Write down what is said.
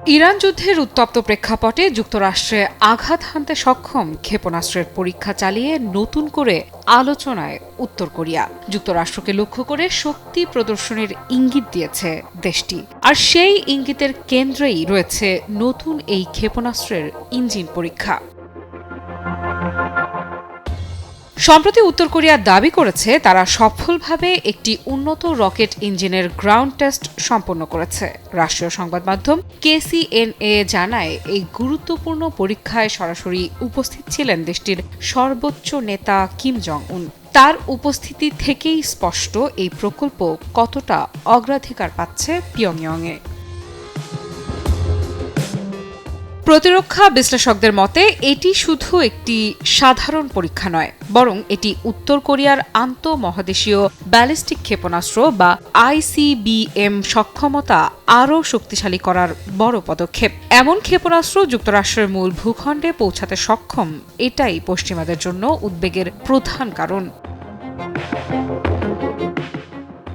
Iran যুদ্ধের উত্তপ্ত প্রেক্ষাপটে যুক্তরাষ্ট্রে আঘাত হানতে সক্ষম ক্ষেপণাস্ত্রের পরীক্ষা চালিয়ে নতুন করে আলোচনায় উত্তর কোরিয়া। যুক্তরাষ্ট্রকে লক্ষ্য করে শক্তি প্রদর্শনের ইঙ্গিত দিয়েছে দেশটি। আর সেই ইঙ্গিতের কেন্দ্রেই রয়েছে নতুন এই ক্ষেপণাস্ত্রের ইঞ্জিন পরীক্ষা। সম্প্রতি উত্তর কোরিয়া দাবি করেছে তারা সফলভাবে একটি উন্নত রকেট ইঞ্জিনের গ্রাউন্ড টেস্ট সম্পন্ন করেছে। রাষ্ট্রীয় সংবাদ মাধ্যম KCNA জানায়, এই গুরুত্বপূর্ণ পরীক্ষায় সরাসরি উপস্থিত ছিলেন দেশটির সর্বোচ্চ নেতা কিম জং উন। তার উপস্থিতি থেকেই স্পষ্ট এই প্রকল্প কতটা অগ্রাধিকার পাচ্ছে পিয়ংইয়ংয়ে। প্রতিরক্ষা বিশ্লেষকদের মতে এটি শুধু একটি সাধারণ পরীক্ষা নয়, বরং এটি উত্তর কোরিয়ার আন্তঃমহাদেশীয় ব্যালিস্টিক ক্ষেপণাস্ত্র বা ICBM সক্ষমতা আরও শক্তিশালী করার বড় পদক্ষেপ। এমন ক্ষেপণাস্ত্র যুক্তরাষ্ট্রের মূল ভূখণ্ডে পৌঁছাতে সক্ষম, এটাই পশ্চিমাদের জন্য উদ্বেগের প্রধান কারণ।